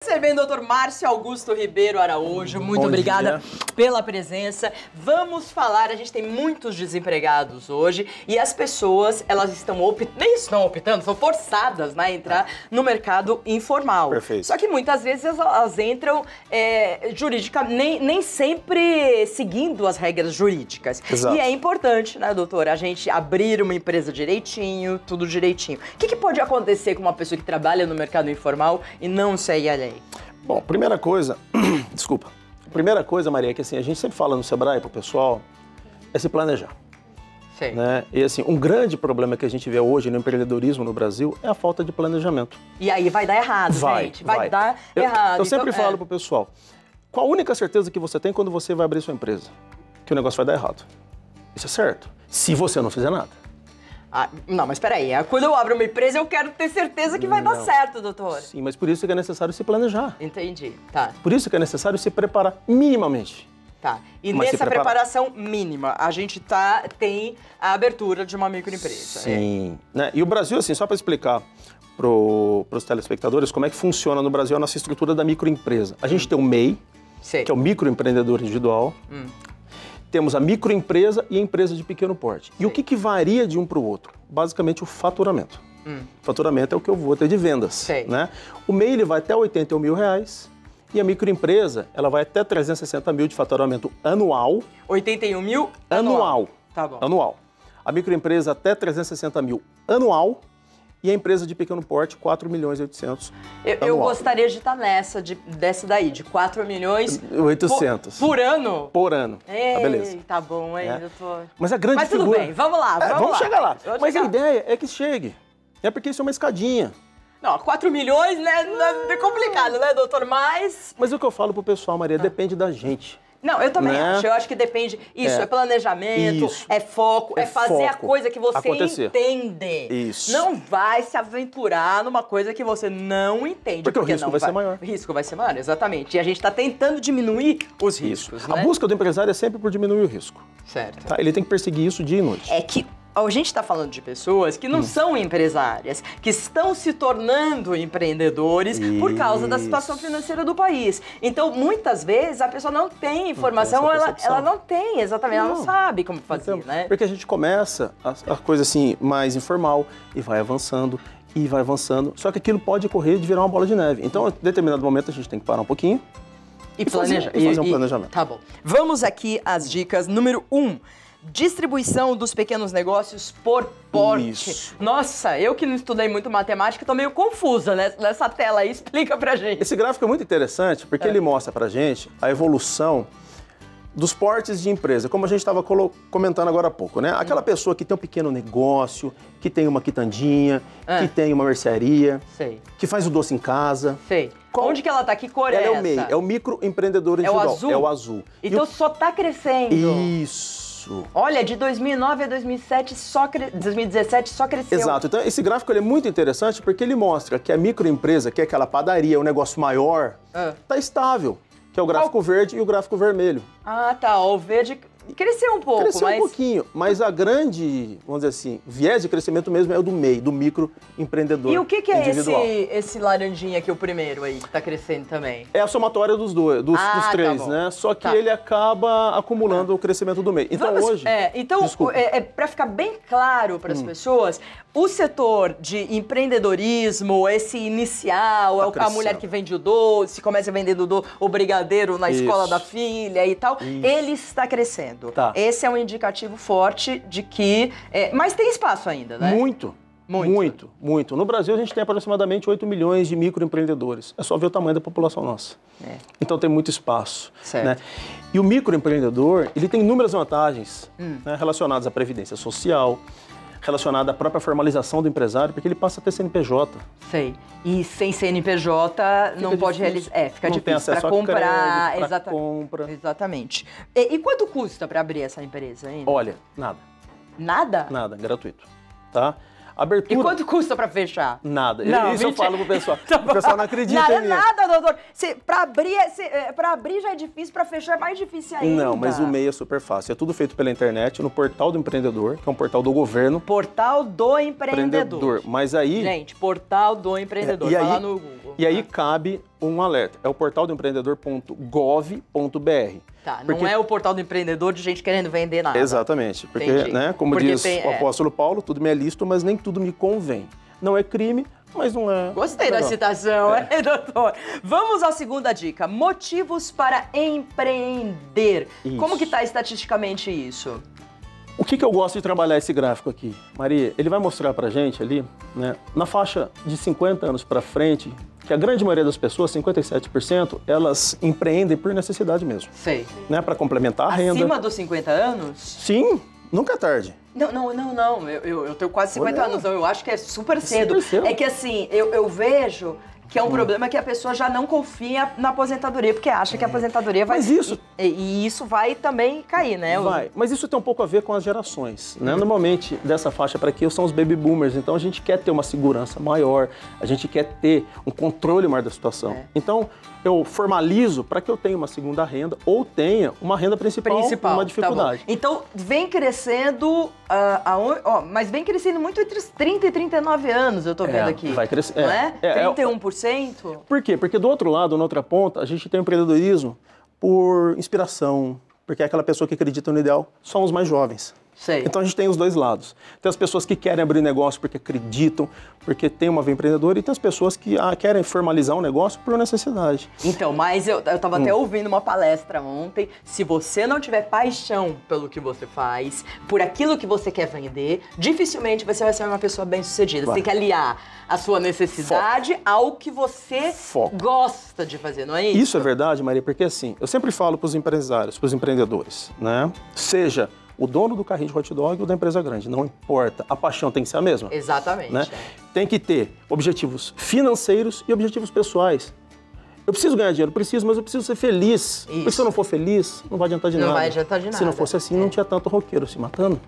Recebendo o Dr. Márcio Augusto Ribeiro Araújo, muito obrigada pela presença. Vamos falar, a gente tem muitos desempregados hoje e as pessoas, elas nem estão optando, são forçadas a entrar no mercado informal. Perfeito. Só que muitas vezes elas entram nem sempre seguindo as regras jurídicas. Exato. E é importante, né, doutor, a gente abrir uma empresa direitinho, tudo direitinho. O que pode acontecer com uma pessoa que trabalha no mercado informal e não segue a lei? Bom, primeira coisa, desculpa. Primeira coisa, Maria, é que assim, a gente sempre fala no Sebrae pro pessoal, é se planejar. Sei. Né? E assim, um grande problema que a gente vê hoje no empreendedorismo no Brasil é a falta de planejamento. E aí vai dar errado, gente. Vai dar errado. Eu sempre falo pro pessoal, qual a única certeza que você tem quando você vai abrir sua empresa? Que o negócio vai dar errado. Isso é certo. Se você não fizer nada. Ah, não, mas peraí, quando eu abro uma empresa eu quero ter certeza que vai dar certo, doutor. Sim, mas por isso que é necessário se planejar. Entendi, tá. Por isso que é necessário se preparar minimamente. Tá, e Mas nessa preparação mínima, a gente tem a abertura de uma microempresa. Sim, né? E o Brasil, assim, só para explicar pros telespectadores como é que funciona no Brasil a nossa estrutura da microempresa. A gente tem o MEI, que é o microempreendedor individual. Temos a microempresa e a empresa de pequeno porte. E o que varia de um para o outro? Basicamente o faturamento. Faturamento é o que eu vou ter de vendas. Né? O MEI ele vai até R$81 mil e a microempresa ela vai até 360 mil de faturamento anual. 81 mil? Anual. Tá bom. Anual. A microempresa até 360 mil anual. E a empresa de pequeno porte, 4 milhões e 800 Eu gostaria de estar dessa daí, de 4 milhões... 800. Por ano? Por ano. Ei, beleza. Tá bom, hein, doutor? Mas a grande Mas tudo figura... bem, vamos lá, vamos chegar lá. Mas a ideia é que chegue. É porque isso é uma escadinha. Não, 4 milhões, né, é complicado, né, doutor? Mas o que eu falo pro pessoal, Maria, depende da gente. Não, eu também acho. Eu acho que depende. Isso, é planejamento, é foco, é fazer a coisa que você entende. Isso. Não vai se aventurar numa coisa que você não entende. Porque o risco vai ser maior. O risco vai ser maior, exatamente. E a gente está tentando diminuir os riscos. Né? A busca do empresário é sempre por diminuir o risco. Certo. Tá? Ele tem que perseguir isso dia e noite. É que a gente está falando de pessoas que não são empresárias, que estão se tornando empreendedores por causa da situação financeira do país. Então, muitas vezes, a pessoa não tem informação, ela não tem, exatamente, ela não sabe como fazer, né? Porque a gente começa a coisa assim, mais informal, e vai avançando, só que aquilo pode ocorrer de virar uma bola de neve. Então, em determinado momento, a gente tem que parar um pouquinho e fazer um planejamento. Tá bom. Vamos aqui às dicas. Número 1. Distribuição dos pequenos negócios por porte. Isso. Nossa, eu que não estudei muito matemática, tô meio confusa nessa tela aí. Explica pra gente. Esse gráfico é muito interessante porque ele mostra pra gente a evolução dos portes de empresa, como a gente estava comentando agora há pouco, né? Aquela pessoa que tem um pequeno negócio, que tem uma quitandinha, que tem uma mercearia, que faz o doce em casa. Onde que ela tá? Que cor é essa? Ela é o MEI, é o microempreendedor individual. É o azul? É o azul. Então só tá crescendo. Isso. Olha, de 2009 a 2017 2017 só cresceu. Exato. Então, esse gráfico ele é muito interessante porque ele mostra que a microempresa, que é aquela padaria, um negócio maior, tá estável, que é o gráfico verde e o gráfico vermelho. Ah, tá. O verde cresceu um pouco, Cresceu um pouquinho, mas a grande, vamos dizer assim, viés de crescimento mesmo é o do MEI, do microempreendedor. E o que é individual. esse laranjinha aqui, o primeiro aí, que tá crescendo também? É a somatória dos três, né? Só que ele acaba acumulando o crescimento do MEI. Então hoje... para ficar bem claro para as pessoas, o setor de empreendedorismo, esse inicial, a mulher que vende o doce, começa vendendo o brigadeiro na escola da filha e tal, ele está crescendo. Esse é um indicativo forte de que... mas tem espaço ainda, né? Muito. No Brasil, a gente tem aproximadamente 8 milhões de microempreendedores. É só ver o tamanho da população nossa. Então, tem muito espaço. Né? E o microempreendedor, ele tem inúmeras vantagens né, relacionadas à previdência social, relacionada à própria formalização do empresário, porque ele passa a ter CNPJ. E sem CNPJ não pode realizar... fica difícil para comprar. Compra. Exatamente. E quanto custa para abrir essa empresa ainda? Olha, nada. Nada? Nada, gratuito. Tá? Abertura... E quanto custa pra fechar? Nada. Não, isso eu falo pro pessoal. O pessoal não acredita em mim. Nada, doutor. Pra abrir já é difícil, pra fechar é mais difícil ainda. Não, mas o MEI é super fácil. É tudo feito pela internet, no Portal do Empreendedor, que é um portal do governo. Portal do Empreendedor. Mas aí... Gente, Portal do Empreendedor. Vai lá no Google. E aí cabe um alerta. É o portaldoempreendedor.gov.br. Tá, não é o portal do empreendedor de gente querendo vender nada. Exatamente, porque, né, como diz o apóstolo Paulo, tudo me é lícito, mas nem tudo me convém. Não é crime, mas não é... Gostei da citação, doutor? Vamos à segunda dica. Motivos para empreender. Isso. Como que está estatisticamente isso? O que eu gosto de trabalhar esse gráfico aqui, Maria? Ele vai mostrar pra gente ali, né, na faixa de 50 anos para frente, que a grande maioria das pessoas, 57%, elas empreendem por necessidade mesmo. Sei. Né, para complementar a renda. Acima dos 50 anos? Sim, nunca é tarde. Não. Eu tenho quase 50 anos, então eu acho que é super cedo. É que assim, eu vejo que é um problema que a pessoa já não confia na aposentadoria, porque acha que a aposentadoria vai... Mas isso... E isso vai também cair, né? Vai, mas isso tem um pouco a ver com as gerações, né? Normalmente, dessa faixa para aqui, são os baby boomers, então a gente quer ter uma segurança maior, a gente quer ter um controle maior da situação. Então, eu formalizo para que eu tenha uma segunda renda ou tenha uma renda principal uma dificuldade. Tá, então, vem crescendo, mas vem crescendo muito entre os 30 e 39 anos, eu tô vendo aqui. Vai crescer. Não é? 31%? Por quê? Porque do outro lado, na outra ponta, a gente tem o empreendedorismo por inspiração, porque é aquela pessoa que acredita no ideal, são os mais jovens. Sei. Então a gente tem os dois lados. Tem as pessoas que querem abrir negócio porque acreditam, porque tem uma veia empreendedora, e tem as pessoas que querem formalizar um negócio por necessidade. Então, mas eu estava até ouvindo uma palestra ontem, se você não tiver paixão pelo que você faz, por aquilo que você quer vender, dificilmente você vai ser uma pessoa bem-sucedida. Você tem que aliar a sua necessidade ao que você gosta de fazer, não é isso? Isso é verdade, Maria, porque assim, eu sempre falo para os empresários, para os empreendedores, né? Seja o dono do carrinho de hot dog ou da empresa grande, não importa. A paixão tem que ser a mesma. Exatamente. Né? Tem que ter objetivos financeiros e objetivos pessoais. Eu preciso ganhar dinheiro, preciso, mas eu preciso ser feliz. Porque se eu não for feliz, não vai adiantar de nada. Não vai adiantar de nada. Se não fosse assim, não tinha tanto roqueiro se matando.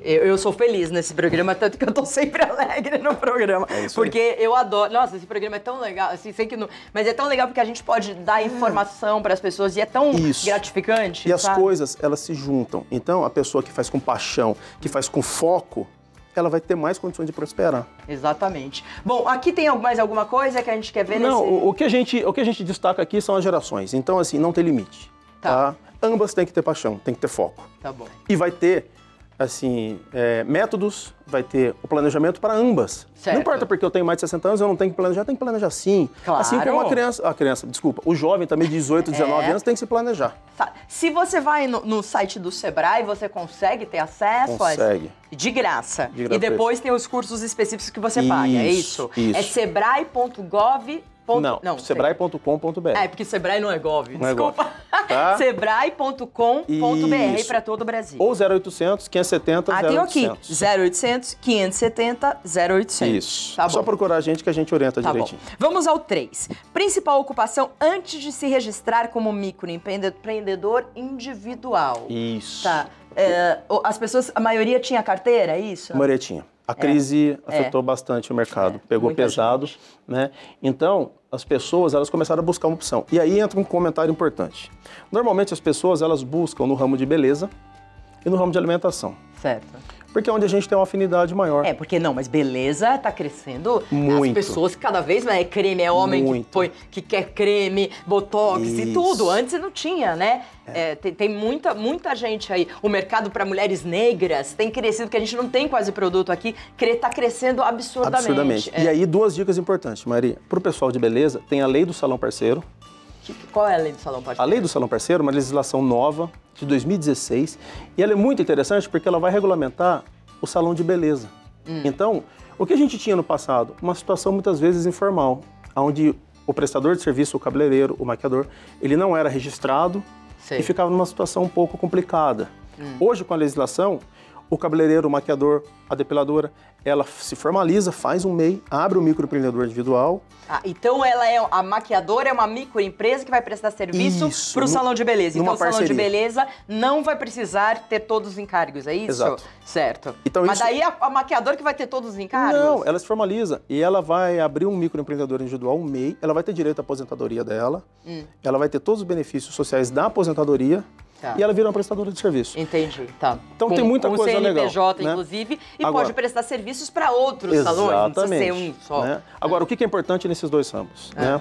Eu sou feliz nesse programa, tanto que eu tô sempre alegre no programa. Porque eu adoro... Nossa, esse programa é tão legal, assim, sei que não... Mas é tão legal porque a gente pode dar informação para as pessoas e é tão gratificante, E as coisas, elas se juntam. Então, a pessoa que faz com paixão, que faz com foco, ela vai ter mais condições de prosperar. Exatamente. Bom, aqui tem mais alguma coisa que a gente quer ver nesse... Não, o que a gente destaca aqui são as gerações. Então, assim, não tem limite. Tá? Ambas têm que ter paixão, tem que ter foco. Tá bom. E vai ter... assim, métodos, vai ter o planejamento para ambas. Certo. Não importa porque eu tenho mais de 60 anos, eu não tenho que planejar, tem que planejar sim. Claro. Assim como o jovem também de 18, 19 anos tem que se planejar. Se você vai no site do Sebrae, você consegue ter acesso? Consegue. De graça. E depois tem os cursos específicos que você paga, é isso? É sebrae.gov. Não, sebrae.com.br. Porque Sebrae não é gov, não desculpa. Tá? Sebrae.com.br para todo o Brasil. Ou 0800 570 0800. Tem aqui, 0800 570 0800. Isso. Tá bom. Só procurar a gente que a gente orienta direitinho. Bom. Vamos ao 3. Principal ocupação antes de se registrar como microempreendedor individual. Isso. Tá. As pessoas, a maioria tinha carteira, é isso? A maioria tinha. A crise afetou bastante o mercado, pegou pesado, né? Então, as pessoas, elas começaram a buscar uma opção. E aí entra um comentário importante. Normalmente, as pessoas, elas buscam no ramo de beleza e no ramo de alimentação. Certo. Porque é onde a gente tem uma afinidade maior. Porque mas beleza tá crescendo. Muito. As pessoas cada vez mais creme, é homem que quer creme, botox e tudo. Antes não tinha, né? Tem muita gente aí. O mercado para mulheres negras tem crescido, que a gente não tem quase produto aqui. Tá crescendo absurdamente. E aí, 2 dicas importantes, Maria. Pro pessoal de beleza, tem a lei do salão parceiro. Qual é a lei do salão parceiro? A lei do salão parceiro é uma legislação nova de 2016 e ela é muito interessante porque ela vai regulamentar o salão de beleza. Então, o que a gente tinha no passado? Uma situação muitas vezes informal, onde o prestador de serviço, o cabeleireiro, o maquiador, ele não era registrado e ficava numa situação um pouco complicada. Hoje, com a legislação, o cabeleireiro, o maquiador, a depiladora, ela se formaliza, faz um MEI, abre um microempreendedor individual. Então a maquiadora é uma microempresa que vai prestar serviço para o salão de beleza. Então o salão de beleza não vai precisar ter todos os encargos, é isso? Exato. Certo. Então, mas daí a maquiadora que vai ter todos os encargos? Não, ela se formaliza e ela vai abrir um microempreendedor individual, um MEI, ela vai ter direito à aposentadoria dela, ela vai ter todos os benefícios sociais da aposentadoria. E ela vira uma prestadora de serviço. Entendi, tá. Então tem muita coisa legal. Com CNPJ, inclusive, e pode prestar serviços para outros salões, não precisa ser um só. Né? Agora, o que é importante nesses 2 ramos? Né?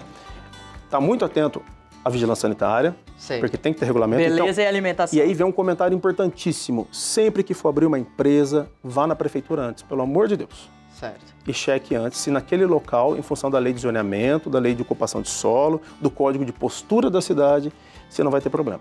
estar muito atento à vigilância sanitária, porque tem que ter regulamento. Beleza, então, e alimentação. E aí vem um comentário importantíssimo. Sempre que for abrir uma empresa, vá na prefeitura antes, pelo amor de Deus. Certo. E cheque antes se naquele local, em função da lei de zoneamento, da lei de ocupação de solo, do código de postura da cidade, você não vai ter problema.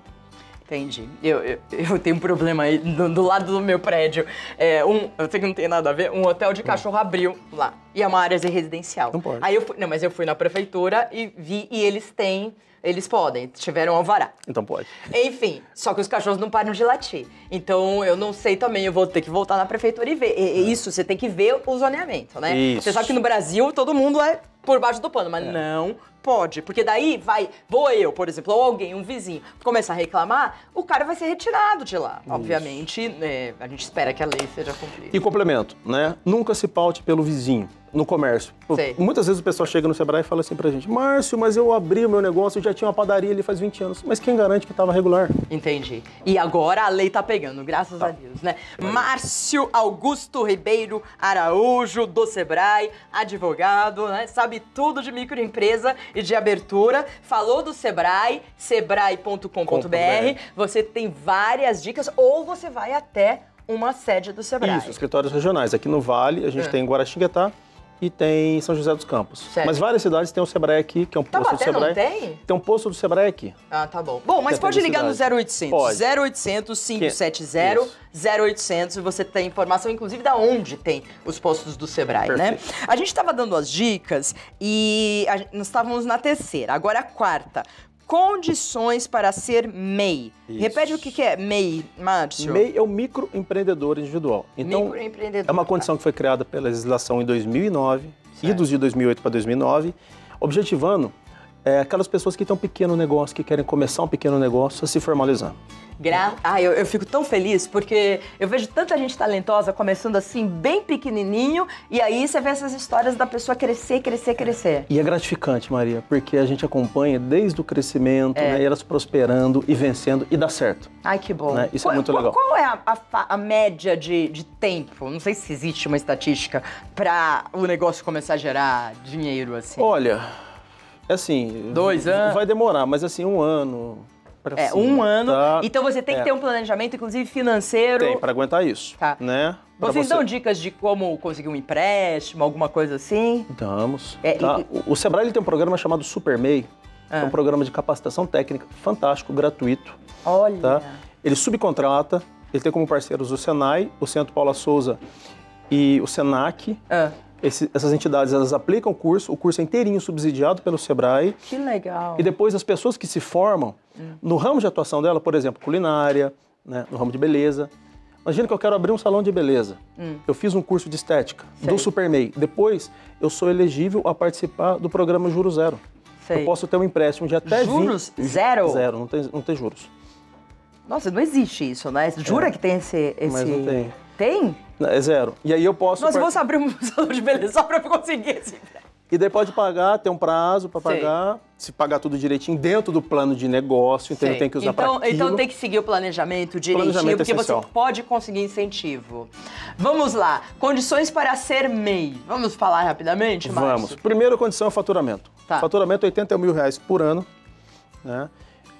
Entendi. Eu tenho um problema aí do lado do meu prédio. Eu sei que não tem nada a ver, um hotel de cachorro abriu lá. E é uma área residencial. Não pode. Aí mas eu fui na prefeitura e vi, e eles podem, tiveram alvará. Então pode. Enfim, só que os cachorros não param de latir. Então, eu não sei também, eu vou ter que voltar na prefeitura e ver. Isso, você tem que ver o zoneamento, né? Isso. Você sabe que no Brasil todo mundo é por baixo do pano, mas não pode. Porque daí vou eu, por exemplo, ou alguém, um vizinho, começar a reclamar, o cara vai ser retirado de lá. Isso. Obviamente, a gente espera que a lei seja cumprida. E complemento, né? Nunca se paute pelo vizinho. No comércio. Sei. Muitas vezes o pessoal chega no Sebrae e fala assim pra gente: Márcio, mas eu abri o meu negócio, eu já tinha uma padaria ali faz 20 anos. Mas quem garante que estava regular? Entendi. E agora a lei tá pegando, graças a Deus, né? Márcio Augusto Ribeiro Araújo, do Sebrae, advogado, né? Sabe tudo de microempresa e de abertura. Falou do Sebrae, sebrae.com.br. Você tem várias dicas, ou você vai até uma sede do Sebrae. Isso, escritórios regionais. Aqui no Vale, a gente tem em Guaratinguetá e tem em São José dos Campos. Certo. Mas várias cidades têm o Sebrae aqui, que é um posto do Sebrae. Não tem? Tem um posto do Sebrae aqui. Ah, tá bom. Bom, mas pode ligar no 0800. Pode. 0800 570 0800 e você tem informação, inclusive, da onde tem os postos do Sebrae, né? A gente estava dando as dicas e nós estávamos na terceira, agora a quarta. Condições para ser MEI. Isso. Repete o que é MEI, Márcio. MEI é o microempreendedor individual. Então, microempreendedor, é uma condição que foi criada pela legislação em 2009, idos de 2008 para 2009, objetivando aquelas pessoas que têm um pequeno negócio, que querem começar um pequeno negócio a se formalizar. Eu fico tão feliz porque eu vejo tanta gente talentosa começando assim, bem pequenininho, e aí você vê essas histórias da pessoa crescer. E é gratificante, Maria, porque a gente acompanha desde o crescimento, né, e elas prosperando e vencendo, e dá certo. Ai, que bom. Né? Isso é muito legal. Qual é a média de tempo, não sei se existe uma estatística, para o negócio começar a gerar dinheiro, assim? Olha, assim... 2 anos? Vai demorar, mas assim, 1 ano... um ano. Tá? Então você tem que ter um planejamento, inclusive financeiro. Tem, para aguentar isso. Tá. Né? Vocês dão dicas de como conseguir um empréstimo, alguma coisa assim? Damos. Tá? O Sebrae ele tem um programa chamado Super MEI. É um programa de capacitação técnica fantástico, gratuito. Olha. Tá? Ele subcontrata, ele tem como parceiros o Senai, o Centro Paula Souza e o Senac. Essas entidades, elas aplicam o curso é inteirinho subsidiado pelo Sebrae. Que legal. E depois as pessoas que se formam, no ramo de atuação dela, por exemplo, culinária, né, no ramo de beleza. Imagina que eu quero abrir um salão de beleza. Eu fiz um curso de estética do Super MEI. Depois, eu sou elegível a participar do programa Juros Zero. Eu posso ter um empréstimo de até Juros zero? Zero, não tem juros. Nossa, não existe isso, né? Jura que tem esse... Mas não tem. Tem? É zero. E aí eu posso... Nossa, eu vou abrir um salão de beleza só pra conseguir esse empréstimo. E daí pode pagar, tem um prazo para pagar, se pagar tudo direitinho dentro do plano de negócio, então tem que usar para aquilo. Então tem que seguir o planejamento direitinho, porque você pode conseguir incentivo. Vamos lá, condições para ser MEI. Vamos falar rapidamente, Márcio? Vamos. Primeira condição é o faturamento. Faturamento é R$81 mil por ano, né?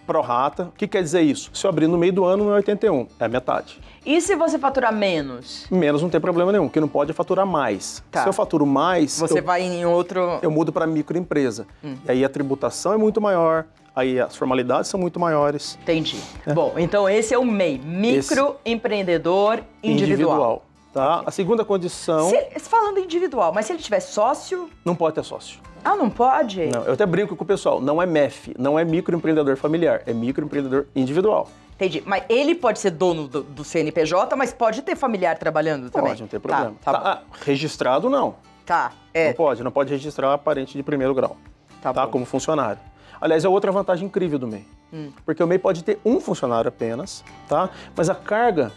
Pro rata. O que quer dizer isso? Se eu abrir no meio do ano, não é 81, é a metade. E se você faturar menos? Menos não tem problema nenhum, porque não pode faturar mais. Se eu faturo mais... Você vai em outro... Eu mudo para microempresa. E aí a tributação é muito maior, aí as formalidades são muito maiores. Entendi. Bom, então esse é o MEI, microempreendedor individual. Tá? A segunda condição... Falando individual, mas se ele tiver sócio... Não pode ter sócio. Ah, não pode? Não, eu até brinco com o pessoal, não é MEF, não é microempreendedor familiar, é microempreendedor individual. Entendi. Mas ele pode ser dono do CNPJ, mas pode ter familiar trabalhando também? Pode, não tem problema. Registrado, não. Não pode registrar parente de primeiro grau, como funcionário. Aliás, é outra vantagem incrível do MEI, porque o MEI pode ter um funcionário apenas, tá? Mas a carga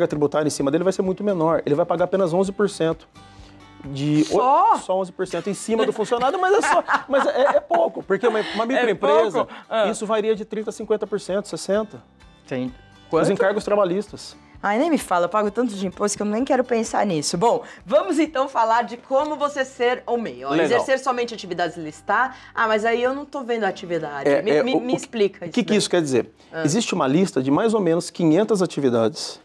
tributária em cima dele vai ser muito menor, ele vai pagar apenas 11%. Só 11% em cima do funcionário, mas é pouco, porque uma microempresa, isso varia de 30% a 50%, 60%. Tem. Os encargos trabalhistas. Ai, nem me fala, eu pago tanto de imposto que eu nem quero pensar nisso. Bom, vamos então falar de como você ser o MEI. Exercer somente atividades listar. Ah, mas aí eu não tô vendo a atividade. Me explica isso. O que isso quer dizer? Existe uma lista de mais ou menos 500 atividades.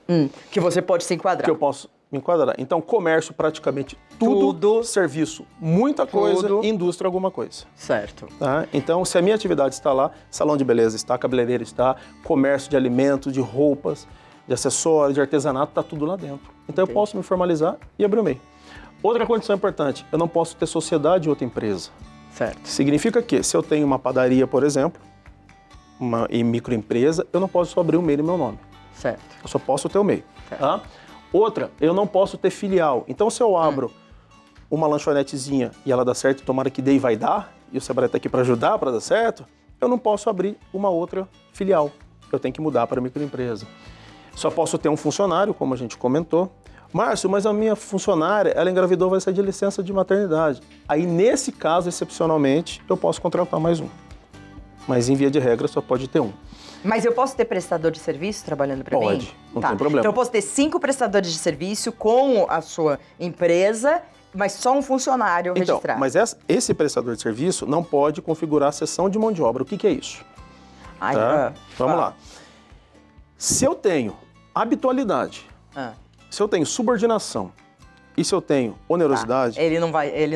Que você pode se enquadrar. Que eu posso me enquadrar. Então, comércio, praticamente tudo. Serviço, muita coisa. Indústria, alguma coisa. Certo. Tá? Então, se a minha atividade está lá, salão de beleza está, cabeleireiro está, comércio de alimentos, de roupas, de acessórios, de artesanato, está tudo lá dentro. Então, eu posso me formalizar e abrir o MEI. Outra condição importante, eu não posso ter sociedade em outra empresa. Certo. Significa que, se eu tenho uma padaria, por exemplo, uma microempresa, eu não posso abrir o MEI no meu nome. Certo. Eu só posso ter o MEI. Tá? Outra, eu não posso ter filial. Então, se eu abro uma lanchonetezinha e ela dá certo, tomara que dê e vai dar, e o Sebrae está aqui para ajudar, para dar certo, eu não posso abrir uma outra filial. Eu tenho que mudar para microempresa. Só posso ter um funcionário, como a gente comentou. Márcio, mas a minha funcionária, ela engravidou, vai sair de licença de maternidade. Aí, nesse caso, excepcionalmente, eu posso contratar mais um. Mas, em via de regra, só pode ter um. Mas eu posso ter prestador de serviço trabalhando para mim? Pode, não tem problema. Então eu posso ter 5 prestadores de serviço com a sua empresa, mas só um funcionário registrado. Mas esse prestador de serviço não pode configurar a cessão de mão de obra. O que é isso? Vamos lá. Se eu tenho habitualidade, se eu tenho subordinação e se eu tenho onerosidade... Ele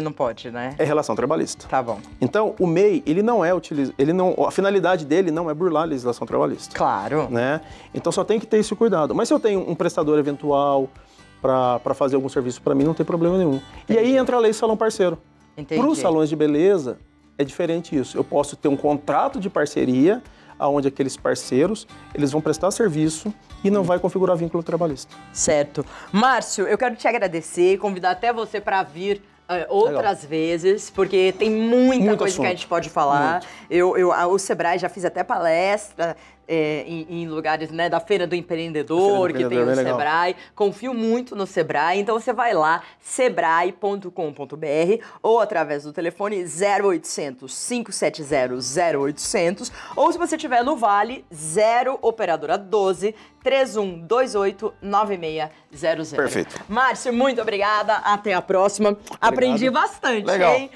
não pode, né? É relação trabalhista. Tá bom. Então, o MEI, ele não é a finalidade dele não é burlar a legislação trabalhista. Claro. Né? Então, só tem que ter esse cuidado. Mas se eu tenho um prestador eventual para fazer algum serviço para mim, não tem problema nenhum. Entendi. E aí entra a lei salão parceiro. Para os salões de beleza, é diferente isso. Eu posso ter um contrato de parceria, onde aqueles parceiros, eles vão prestar serviço e não vai configurar vínculo trabalhista. Certo. Márcio, eu quero te agradecer, convidar até você para vir outras vezes, porque tem muita coisa que a gente pode falar. O Sebrae já fiz até palestra em lugares, né, da Feira do Empreendedor, que tem o Sebrae. Confio muito no Sebrae, então você vai lá, sebrae.com.br ou através do telefone 0800 570 0800, ou se você estiver no Vale, 0 operadora 12 3128 9600. Perfeito. Márcio, muito obrigada. Até a próxima. Obrigado. Aprendi bastante, hein?